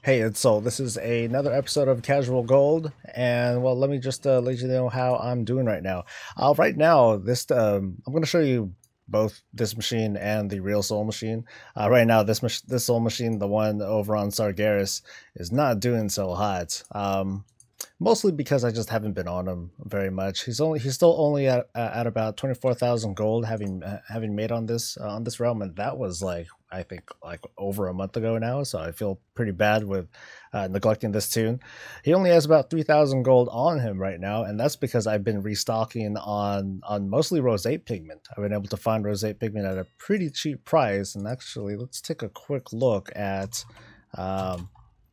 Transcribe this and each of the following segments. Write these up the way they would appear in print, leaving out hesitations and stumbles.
Hey, it's Soul. This is another episode of Casual Gold, and well, let me just let you know how I'm doing right now. Right now, I'm going to show you both this machine and the real Soul machine. Right now, this Soul machine, the one over on Sargeras, is not doing so hot. Mostly because I just haven't been on him very much. He's still only at about 24,000 gold, having made on this realm, and that was like I think like over a month ago now. So I feel pretty bad with neglecting this tune. He only has about 3,000 gold on him right now, and that's because I've been restocking on mostly roseate pigment. I've been able to find roseate pigment at a pretty cheap price, and actually, let's take a quick look at.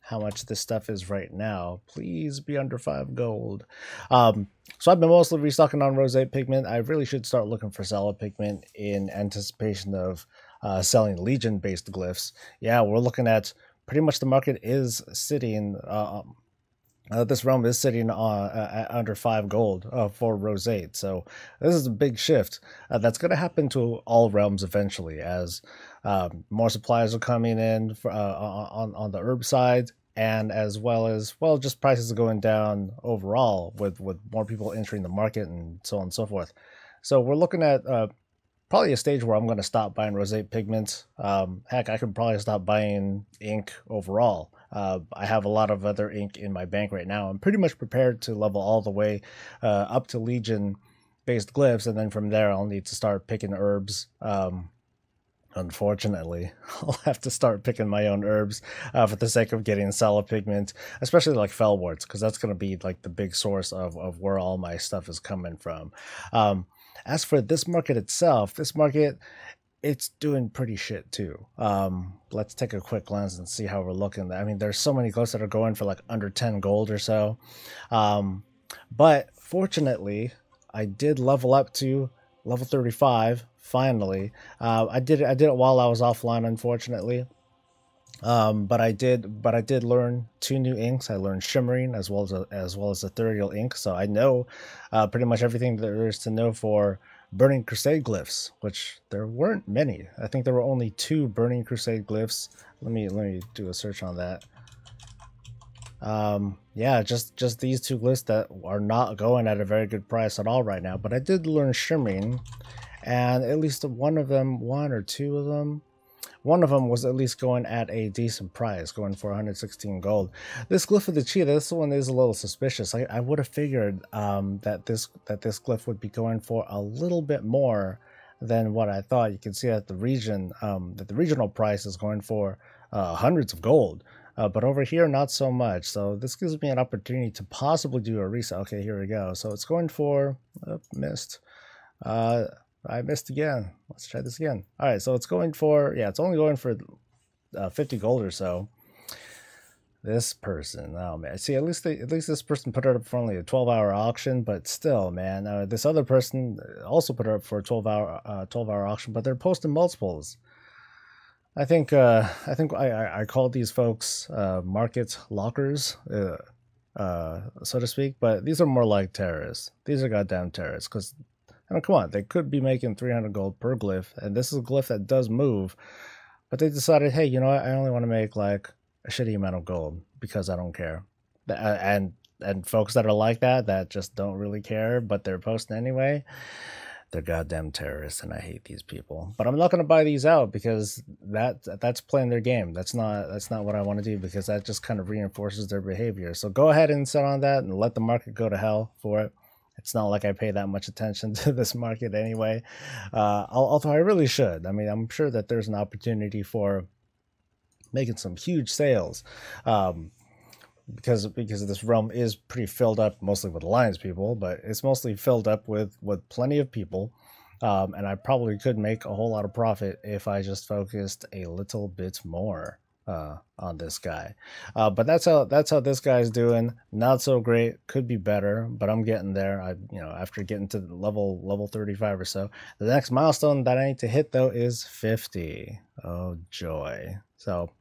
How much this stuff is right now. Please be under 5 gold. So I've been mostly restocking on roseate pigment. I really should start looking for solid pigment in anticipation of selling Legion-based glyphs. Yeah, we're looking at pretty much the market is sitting. This realm is sitting at under 5 gold for roseate. So this is a big shift. That's going to happen to all realms eventually as more supplies are coming in for, on the herb side, and as well just prices are going down overall with more people entering the market and so on and so forth. So we're looking at probably a stage where I'm going to stop buying roseate pigment. Heck, I could probably stop buying ink overall. I have a lot of other ink in my bank right now. I'm pretty much prepared to level all the way up to Legion based glyphs, and then from there I'll need to start picking herbs. Unfortunately, I'll have to start picking my own herbs for the sake of getting solid pigment, especially like fellworts, because that's going to be like the big source of where all my stuff is coming from. As for this market itself, it's doing pretty shit too. Let's take a quick glance and see how we're looking. I mean, there's so many glyphs that are going for like under 10 gold or so. But fortunately, I did level up to level 35 finally. I did it while I was offline, unfortunately. But I did learn 2 new inks. I learned shimmering as well as ethereal ink. So I know pretty much everything there is to know for Burning Crusade glyphs, which there weren't many. I think there were only 2 Burning Crusade glyphs. Let me do a search on that. Yeah, just these 2 glyphs that are not going at a very good price at all right now. But I did learn shimmering, and at least one or two of them. One of them was at least going at a decent price, going for 116 gold. This glyph of the cheetah, this one is a little suspicious. I would have figured that this glyph would be going for a little bit more than what I thought. You can see that the regional price is going for hundreds of gold. But over here, not so much. So this gives me an opportunity to possibly do a reset. Okay, here we go. So it's going for missed. I missed again. Let's try this again. All right, so it's going for, yeah, it's only going for 50 gold or so. This person, oh man, see, at least this person put it up for only a 12-hour auction, but still, man, this other person also put it up for a 12-hour auction, but they're posting multiples. I think I call these folks market lockers, so to speak, but these are more like terrorists. These are goddamn terrorists, because I mean, come on, they could be making 300 gold per glyph, and this is a glyph that does move, but they decided, hey, you know what, I only want to make like a shitty amount of gold because I don't care. And folks that are like that just don't really care, but they're posting anyway, they're goddamn terrorists, and I hate these people. But I'm not going to buy these out because that's playing their game. That's not what I want to do, because that just kind of reinforces their behavior. So go ahead and sit on that and let the market go to hell for it. It's not like I pay that much attention to this market anyway, although I really should. I mean, I'm sure that there's an opportunity for making some huge sales, because this realm is pretty filled up, mostly with alliance people, but it's mostly filled up with plenty of people, and I probably could make a whole lot of profit if I just focused a little bit more on this guy. But that's how this guy's doing. Not so great, could be better, but I'm getting there. After getting to level 35 or so, the next milestone that I need to hit though is 50. Oh joy. So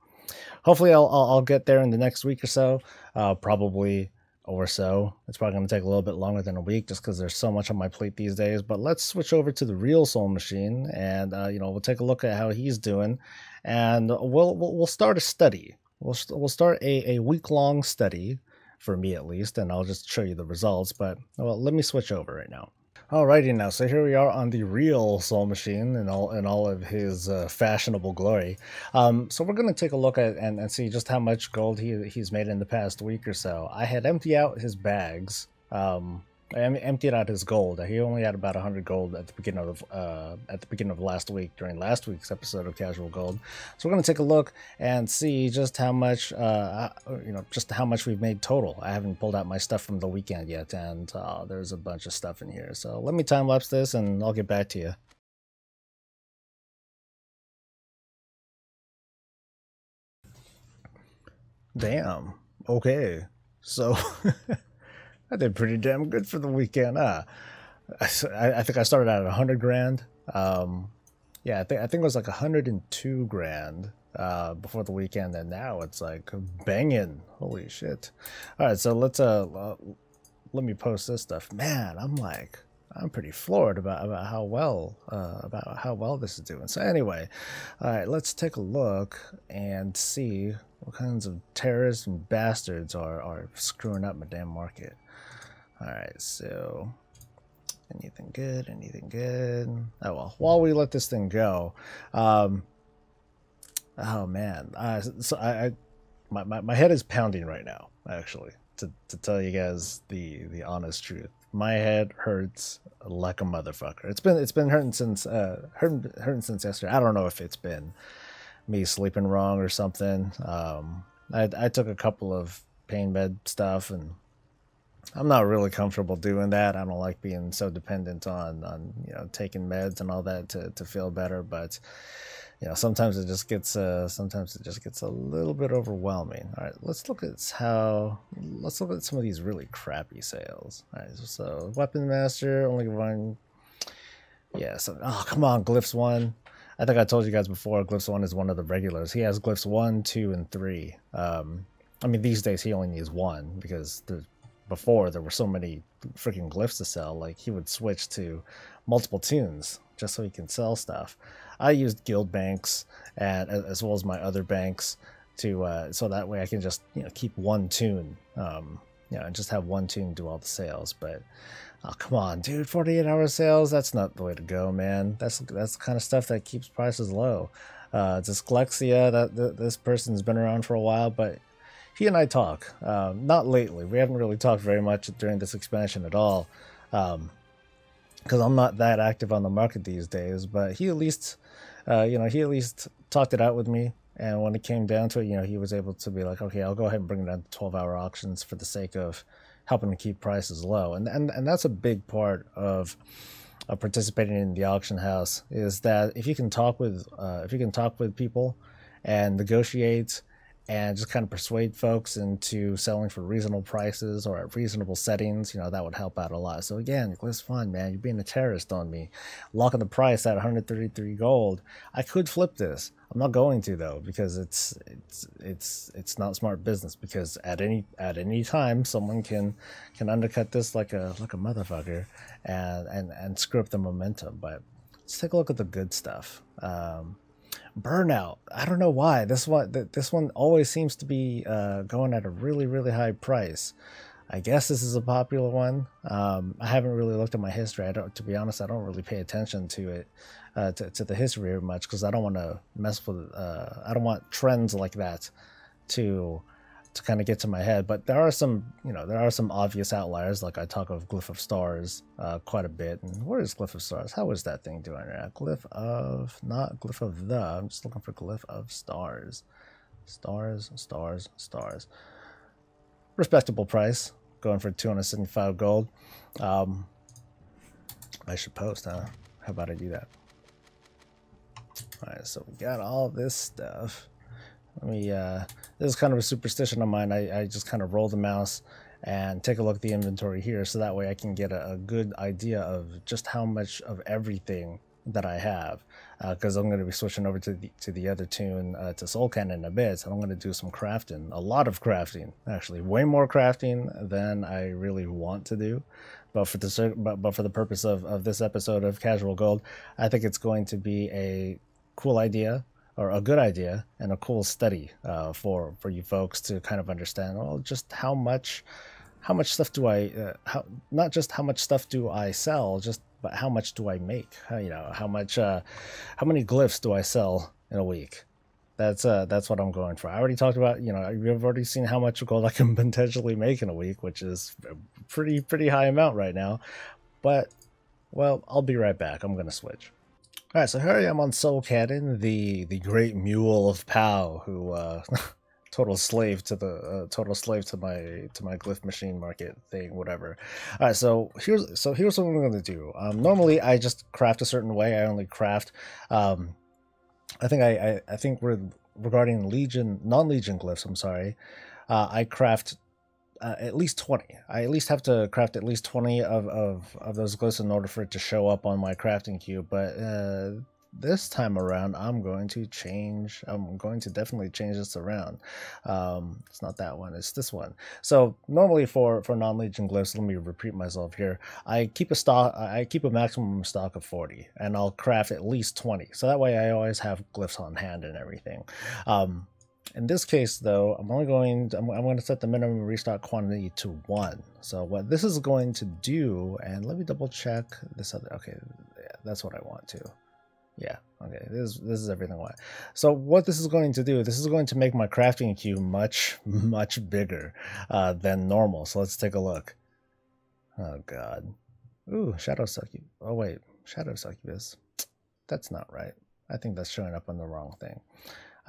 hopefully I'll get there in the next week or so, probably, or so. It's probably going to take a little bit longer than a week just because there's so much on my plate these days. But let's switch over to the real Soul machine, and we'll take a look at how he's doing, and we'll start a study. we'll start a week-long study, for me at least, and I'll just show you the results. But well, let me switch over right now. Alrighty now, so here we are on the real Soul Machine in all of his fashionable glory. So we're gonna take a look at and see just how much gold he's made in the past week or so. I had emptied out his bags. I emptied out his gold. He only had about 100 gold at the beginning of last week, during last week's episode of Casual Gold. So we're gonna take a look and see just how much, just how much we've made total. I haven't pulled out my stuff from the weekend yet, and there's a bunch of stuff in here. So let me time lapse this, and I'll get back to you. Damn. Okay. So. I did pretty damn good for the weekend. I think I started out at 100 grand. Yeah, I think it was like 102 grand before the weekend, and now it's like banging. Holy shit! All right, so let me post this stuff. Man, I'm pretty floored about how well this is doing. So anyway, all right, let's take a look and see what kinds of terrorists and bastards are screwing up my damn market. Alright, so anything good? Anything good? Oh well, while we let this thing go, oh man, so my head is pounding right now, actually, to tell you guys the honest truth. My head hurts like a motherfucker. It's been hurting since hurting since yesterday. I don't know if it's been me sleeping wrong or something. I took a couple of pain med stuff, and I'm not really comfortable doing that. I don't like being so dependent on taking meds and all that to feel better. But sometimes it just gets a little bit overwhelming. All right, let's look at some of these really crappy sales. All right, so Weapon Master only one. Yeah, so oh come on, Glyphs 1. I think I told you guys before, Glyphs 1 is one of the regulars. He has Glyphs 1, 2, and 3. I mean, these days he only needs 1 because before there were so many freaking glyphs to sell. Like, he would switch to multiple tunes just so he can sell stuff. I used guild banks and as well as my other banks to so that way I can just keep 1 tune, and just have 1 tune do all the sales. But oh come on, dude, 48-hour sales, that's not the way to go, man. That's the kind of stuff that keeps prices low. Dysglexia, this person's been around for a while, but he and I talk. Not lately. We haven't really talked very much during this expansion at all, because I'm not that active on the market these days. But he at least, talked it out with me. And when it came down to it, he was able to be like, okay, I'll go ahead and bring it down to 12-hour auctions for the sake of helping to keep prices low. And that's a big part of participating in the auction house, is that if you can talk with people and negotiate and just kind of persuade folks into selling for reasonable prices or at reasonable settings, that would help out a lot. So again, it's fun, man. You're being a terrorist on me. Locking the price at 133 gold. I could flip this. I'm not going to, though, because it's not smart business, because at any time someone can undercut this like a motherfucker and screw up the momentum. But let's take a look at the good stuff. Burnout. I don't know why this one always seems to be going at a really high price. I guess this is a popular one. I haven't really looked at my history. To be honest, I don't really pay attention to it, to the history very much, because I don't want to mess with. I don't want trends like that to kind of get to my head. But there are some obvious outliers. Like I talk of Glyph of Stars quite a bit. And where is Glyph of Stars? How is that thing doing right now? Not Glyph of the. I'm just looking for Glyph of Stars. Stars. Respectable price, going for 275 gold. I should post, huh? How about I do that? All right, so we got all this stuff. Let me, this is kind of a superstition of mine. I just kind of roll the mouse and take a look at the inventory here, so that way I can get a good idea of just how much of everything that I have, because I'm going to be switching over to the other tune, to Soul Cannon in a bit. So I'm going to do some crafting, a lot of crafting, actually, way more crafting than I really want to do. But for the purpose of this episode of Casual Gold, I think it's going to be a cool idea or a good idea and a cool study for you folks to kind of understand, well, just how much stuff do I not just how much stuff do I sell, but how much do I make? You know, how many glyphs do I sell in a week? That's what I'm going for. I already talked about, you know, you've already seen how much gold I can potentially make in a week, which is a pretty high amount right now. But, well, I'll be right back. I'm gonna switch. All right, so here I am on Soul Cannon, the great mule of Pow, who total slave to my glyph machine market thing, whatever. All right, so here's what I'm gonna do. Normally I just craft a certain way. I only craft. I think we're regarding non-legion glyphs. I'm sorry. I craft at least 20. I at least have to craft at least 20 of those glyphs in order for it to show up on my crafting queue. But this time around, I'm going to definitely change this around. It's not that one, it's this one. So normally for non-legion glyphs, let me repeat myself here. I keep a maximum stock of 40, and I'll craft at least 20. So that way I always have glyphs on hand and everything. In this case, though, I'm going to set the minimum restock quantity to 1. So what this is going to do, and let me double check this other. Okay, yeah, that's what I want to. Yeah, okay, this is everything I want. So what this is going to do, this is going to make my crafting queue much bigger than normal. So let's take a look. Oh god. Ooh, Shadow Succubus. Oh wait, Shadow Succubus. That's not right. I think that's showing up on the wrong thing.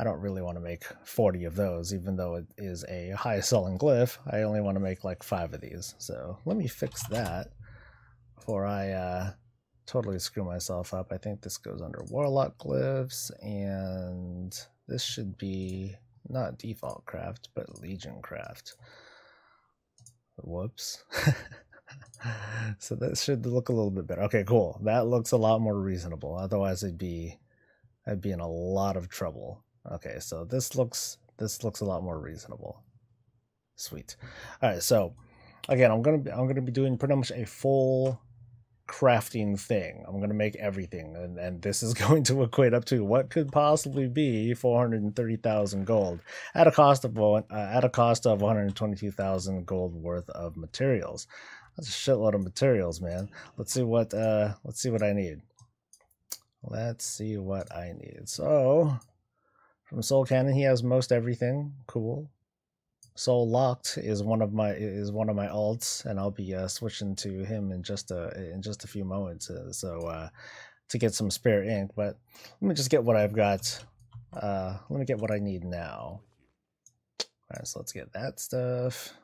I don't really want to make 40 of those, even though it is a high selling glyph. I only want to make like 5 of these. So let me fix that before I totally screw myself up. I think this goes under Warlock glyphs, and this should be not default craft, but Legion craft. Whoops. So that should look a little bit better. Okay, cool. That looks a lot more reasonable. Otherwise I'd be in a lot of trouble. Okay, so this looks a lot more reasonable. Sweet. All right, so again, I'm gonna be doing pretty much a full crafting thing. I'm gonna make everything, and this is going to equate up to what could possibly be 430,000 gold at a cost of 122,000 gold worth of materials. That's a shitload of materials, man. Let's see what I need. Let's see what I need. So from Soul Cannon, he has most everything. Cool. Soul Locked is one of my alts, and I'll be switching to him in just a few moments. To get some spare ink, but let me just get what I've got. Let me get what I need now. All right, so let's get that stuff.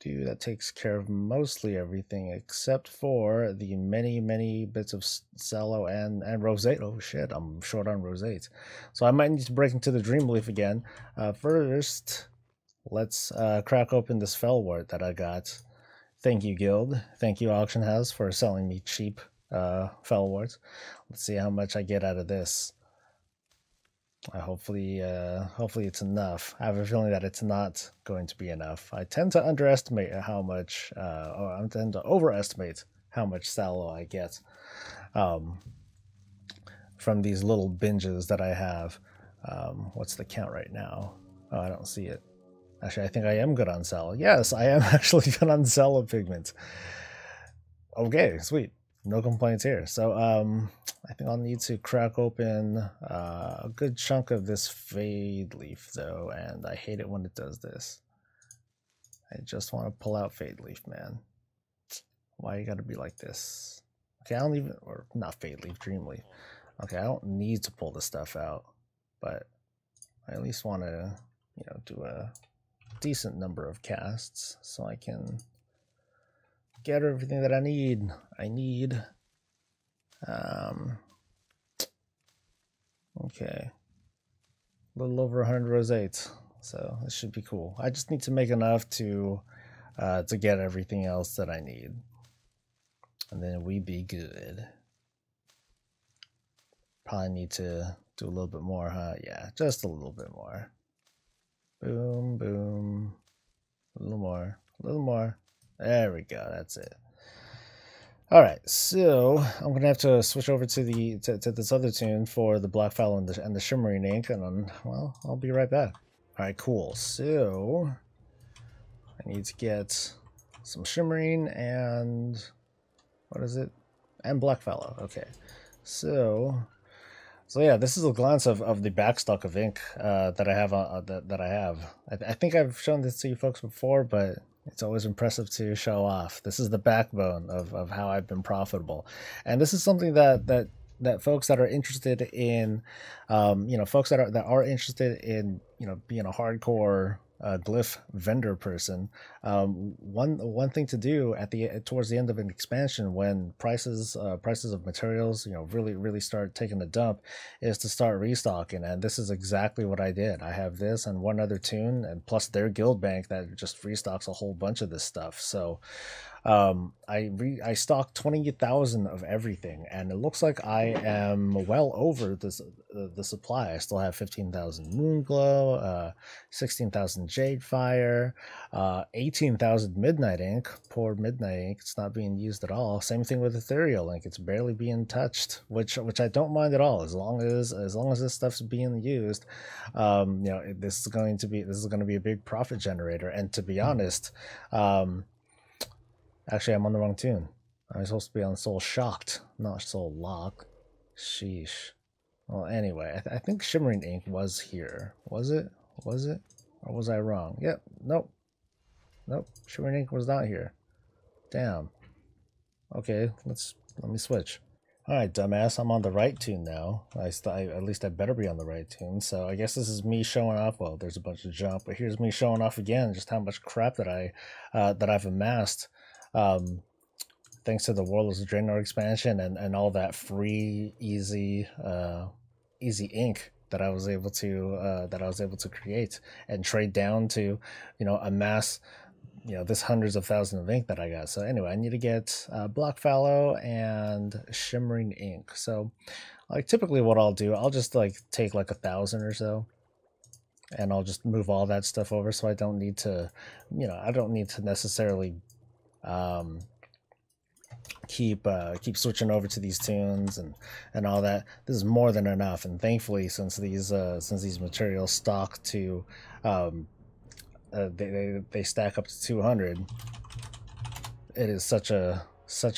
That takes care of mostly everything except for the many bits of cello and rosate. Oh shit, I'm short on rosate, so I might need to break into the dream leaf again. First, let's crack open this fellwort that I got. Thank you, guild. Thank you, auction house, for selling me cheap fellwort. Let's see how much I get out of this. Hopefully it's enough. I have a feeling that it's not going to be enough. I tend to underestimate how much, or I tend to overestimate how much sallow I get from these little binges that I have. What's the count right now? Oh, I don't see it. Actually, I think I am good on sallow. Yes, I am actually good on sallow pigment. Okay, sweet. No complaints here. So I think I'll need to crack open a good chunk of this fade leaf though, and I hate it when it does this. I just want to pull out fade leaf, man. Why you gotta be like this? Okay, I don't even, or not fade leaf, dream leaf. Okay, I don't need to pull the stuff out, but I at least want to, you know, do a decent number of casts so I can get everything that I need. Okay, a little over 100 rosates, so this should be cool. I just need to make enough to get everything else that I need, and then we be good. Probably need to do a little bit more, huh? Yeah, just a little bit more. Boom, boom. A little more. There we go, that's it. All right, so I'm gonna have to switch over to the to this other tune for the Black Fallow and the Shimmering Ink, and then, well, I'll be right back. All right, cool. So I need to get some Shimmering and what is it? And Black Fallow. Okay, so yeah, this is a glance of the backstock of ink that I have that I have. I think I've shown this to you folks before, but it's always impressive to show off. This is the backbone of how I've been profitable, and this is something that folks that are interested in, folks that are interested in, being a hardcore glyph vendor person. One thing to do at the towards the end of an expansion, when prices of materials really start taking a dump, is to start restocking. And this is exactly what I did. I have this and one other tune, and plus their guild bank that just restocks a whole bunch of this stuff. So I stocked 20,000 of everything, and it looks like I am well over this the supply. I still have 15,000 Moonglow, 16,000 Jade Fire, 18,000 Midnight Ink. Poor Midnight Ink, it's not being used at all. Same thing with Ethereal Ink; it's barely being touched, which I don't mind at all, as long as this stuff's being used. This is going to be a big profit generator. And to be honest, actually, I'm on the wrong tune. I'm supposed to be on Soul Shocked, not Soul Lock. Sheesh. Well, anyway, I think Shimmering Ink was here. Was it? Was it? Or was I wrong? Yep. Nope. Nope. Shimmering Ink was not here. Damn. Okay, let me switch. All right, dumbass. I'm on the right tune now. At least I better be on the right tune. So I guess this is me showing off. Well, there's a bunch of junk, but here's me showing off again just how much crap that I've amassed. Thanks to the Warlords of Draenor expansion and all that free, easy ink that I was able to create and trade down to, amass, this hundreds of thousands of ink that I got. So anyway, I need to get Black Fallow and Shimmering Ink. So, like, typically what I'll do, I'll just like take like 1,000 or so, and I'll just move all that stuff over. So I don't need to, I don't need to necessarily keep switching over to these tunes and all that. This is more than enough, and thankfully, since these materials stock to they stack up to 200, it is such a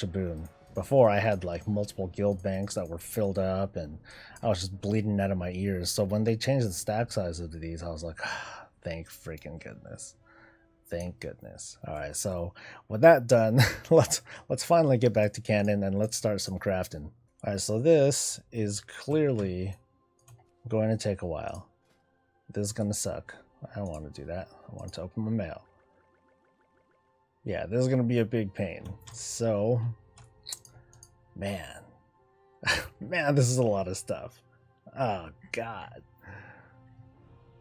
boon. Before, I had like multiple guild banks that were filled up, and I was just bleeding out of my ears. So when they changed the stack size of these, I was like, thank freaking goodness. Thank goodness. All right, so with that done, let's finally get back to canon and let's start some crafting. All right, so this is clearly going to take a while. This is going to suck. I don't want to do that. I want to open my mail. Yeah, this is going to be a big pain. So, man. Man, this is a lot of stuff. Oh, God.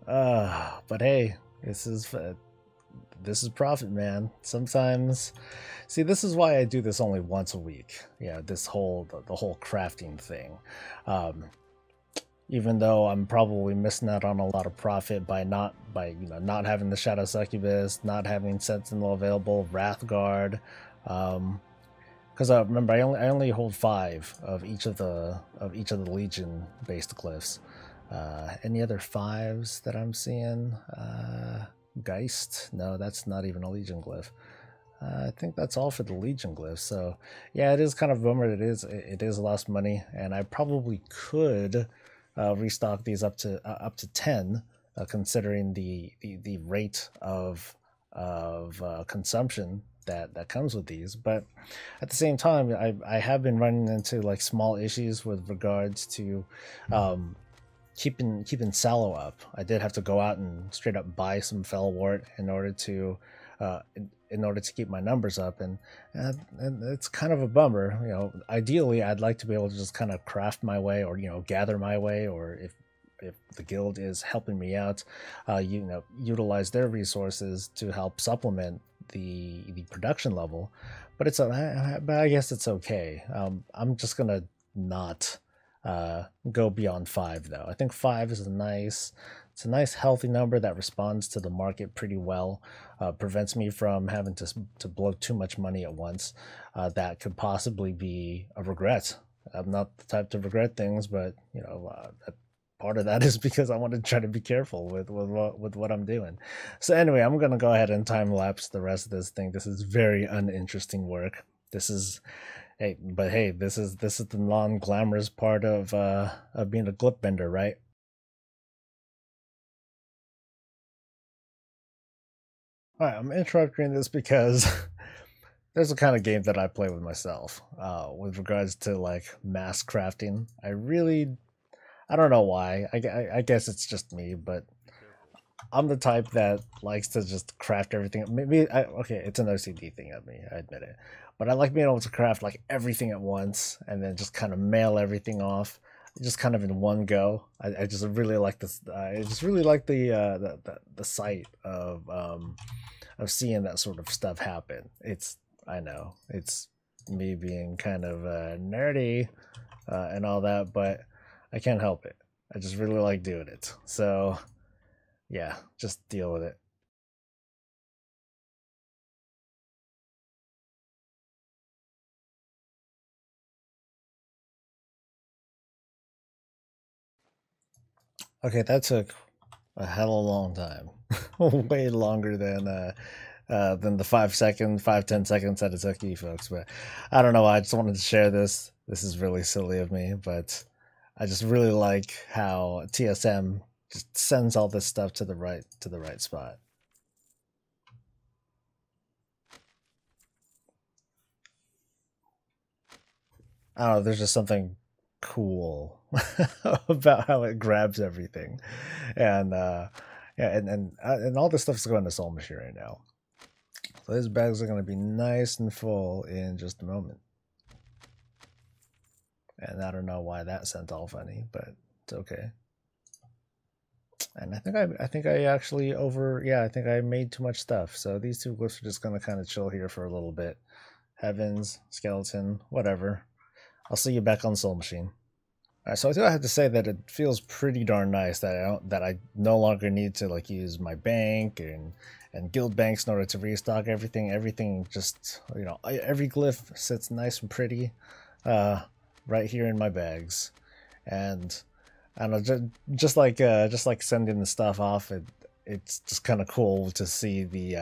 But hey, this is profit, man. Sometimes, see, this is why I do this only once a week. Yeah, the whole crafting thing. Even though I'm probably missing out on a lot of profit by not having the Shadow Succubus, not having Sentinel available, Wrathguard. Because remember, I only hold 5 of each of the Legion based glyphs. Any other 5s that I'm seeing? Geist? No, that's not even a Legion glyph. I think that's all for the Legion glyph. So yeah, it is kind of a bummer. It is lost money, and I probably could restock these up to 10, considering the rate of consumption that comes with these. But at the same time, I have been running into like small issues with regards to keeping sallow up. I did have to go out and straight up buy some fellwort in order to keep my numbers up, and it's kind of a bummer. Ideally, I'd like to be able to just kind of craft my way, or gather my way, or if the guild is helping me out, utilize their resources to help supplement the production level. But I guess it's okay. I'm just gonna not go beyond 5 though. I think 5 is nice. It's a nice healthy number that responds to the market pretty well. Prevents me from having to blow too much money at once. That could possibly be a regret. I'm not the type to regret things, but you know, part of that is because I want to try to be careful with what I'm doing. So anyway, I'm gonna go ahead and time lapse the rest of this thing. This is very uninteresting work. This is hey, this is the non-glamorous part of being a glyph bender, right? All right, I'm interrupting this because there's a kind of game that I play with myself with regards to like mass crafting. I don't know why. I guess it's just me, but I'm the type that likes to just craft everything. Okay, it's an OCD thing of me, I admit it. But I like being able to craft like everything at once and then just kind of mail everything off, just kind of in one go. I just really like this. I just really like the sight of seeing that sort of stuff happen. I know it's me being kind of nerdy and all that, but I can't help it. I just really like doing it. So yeah, just deal with it. Okay, that took a hell of a long time. Way longer than the 5 second, 5-10 seconds that it took you folks. But I don't know why. I just wanted to share this. This is really silly of me, but I just really like how TSM just sends all this stuff to the right spot. I don't know, there's just something cool about how it grabs everything. And yeah, and all this stuff's going to Soul Machine right now. So these bags are going to be nice and full in just a moment. And I don't know why that sent all funny, but it's okay. And I think I actually I think I made too much stuff. So these two glyphs are just gonna kind of chill here for a little bit. Heavens, skeleton, whatever. I'll see you back on Soul Machine. All right, so I do have to say that it feels pretty darn nice that I no longer need to like use my bank and guild banks in order to restock everything. Everything just, you know, every glyph sits nice and pretty right here in my bags. And I don't know, just like sending the stuff off, it's just kind of cool to see the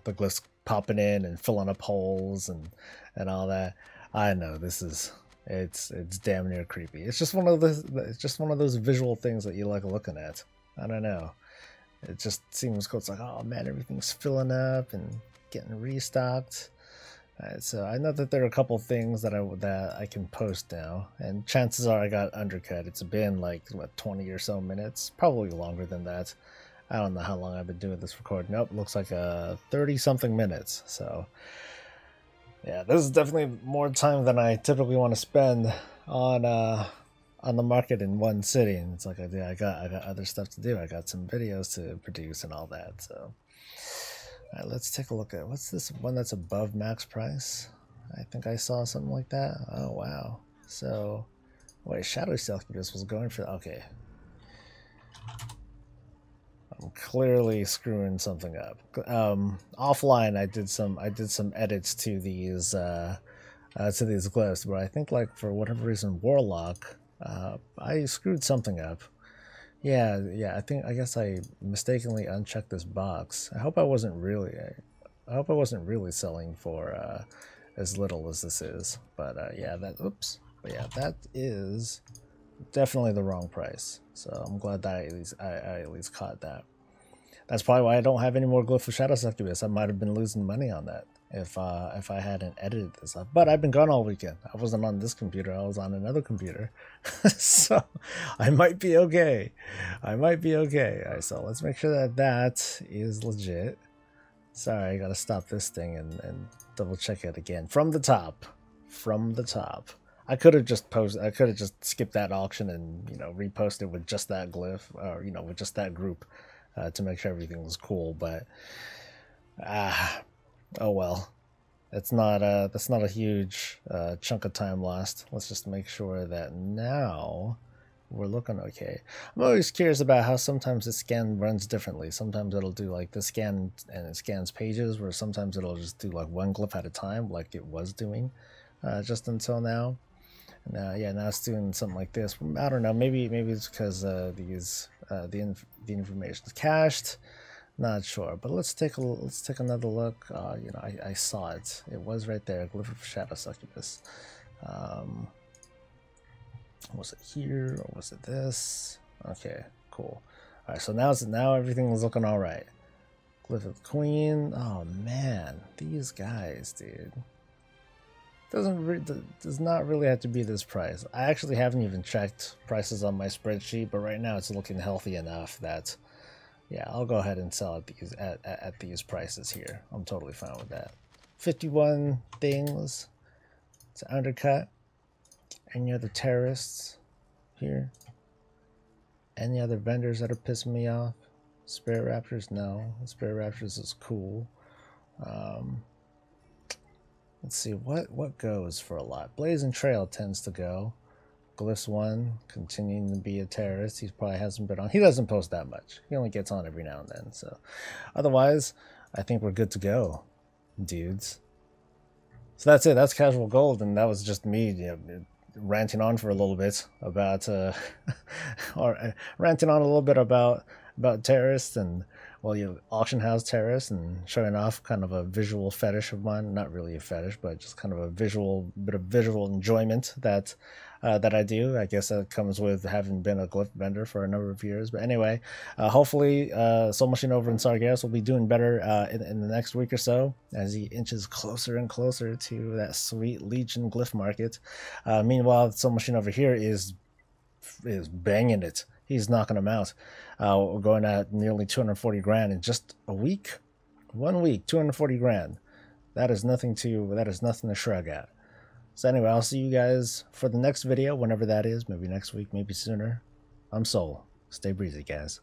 glyphs popping in and filling up holes and all that. I know this is it's damn near creepy. It's just one of those visual things that you like looking at. I don't know. It just seems cool. It's like, oh man, everything's filling up and getting restocked. So I know that there are a couple things that I can post now, and chances are I got undercut. It's been like what 20 or so minutes, probably longer than that. I don't know how long I've been doing this recording. Nope, looks like 30 something minutes. So yeah, this is definitely more time than I typically want to spend on the market in one sitting. It's like I got other stuff to do. I got some videos to produce and all that. So. All right, let's take a look at what's this one that's above max price. I think I saw something like that. Oh wow! So, wait, Shadow Selfcubus was going for okay. I'm clearly screwing something up. Offline, I did some edits to these glyphs, but I think like for whatever reason, Warlock, I screwed something up. Yeah, I guess I mistakenly unchecked this box. I hope I wasn't really selling for as little as this is. But yeah, that is definitely the wrong price. So I'm glad that I at least caught that. That's probably why I don't have any more Glyph of Shadow Succubus. I might have been losing money on that if I hadn't edited this up. But I've been gone all weekend. I wasn't on this computer. I was on another computer. So I might be okay. I might be okay. All right, so let's make sure that that is legit. Sorry, I gotta stop this thing and double check it again. From the top. From the top. I could have just skipped that auction and, you know, reposted with just that glyph, or, you know, with just that group to make sure everything was cool, but oh well. That's not a huge chunk of time lost. Let's just make sure that now we're looking okay. I'm always curious about how sometimes the scan runs differently. Sometimes it'll do like the scan and it scans pages, where sometimes it'll just do like one glyph at a time, like it was doing just until now. Yeah, now it's doing something like this. I don't know. Maybe it's because the information is cached. Not sure, but let's take another look. You know, I saw it. It was right there. Glyph of Shadow Succubus. Was it here or was it this? Okay, cool. All right, so now everything is looking all right. Glyph of Queen. Oh man, these guys, dude. Does not really have to be this price. I actually haven't even checked prices on my spreadsheet, but right now it's looking healthy enough that, yeah, I'll go ahead and sell at these prices here. I'm totally fine with that. 51 things to undercut. Any other terrorists here? Any other vendors that are pissing me off? Spirit Raptors? No. Spirit Raptors is cool. Let's see, what goes for a lot? Blazing Trail tends to go. Glyphs 1, continuing to be a terrorist. He probably hasn't been on. He doesn't post that much. He only gets on every now and then. So otherwise, I think we're good to go, dudes. So that's it. That's Casual Gold, and that was just me, you know, ranting on for a little bit about or ranting on a little bit about terrorists and, well, you know, auction house terrorists, and showing off kind of a visual fetish of mine. Not really a fetish, but just kind of a bit of visual enjoyment that that I do. I guess that comes with having been a glyph vendor for a number of years. But anyway, hopefully Soul Machine over in Sargeras will be doing better in the next week or so, as he inches closer and closer to that sweet Legion glyph market. Meanwhile, Soul Machine over here is banging it. He's knocking them out. We're going at nearly 240 grand in just a week. 1 week, 240 grand. That is nothing to shrug at. So anyway, I'll see you guys for the next video, whenever that is. Maybe next week, maybe sooner. I'm Soul. Stay breezy, guys.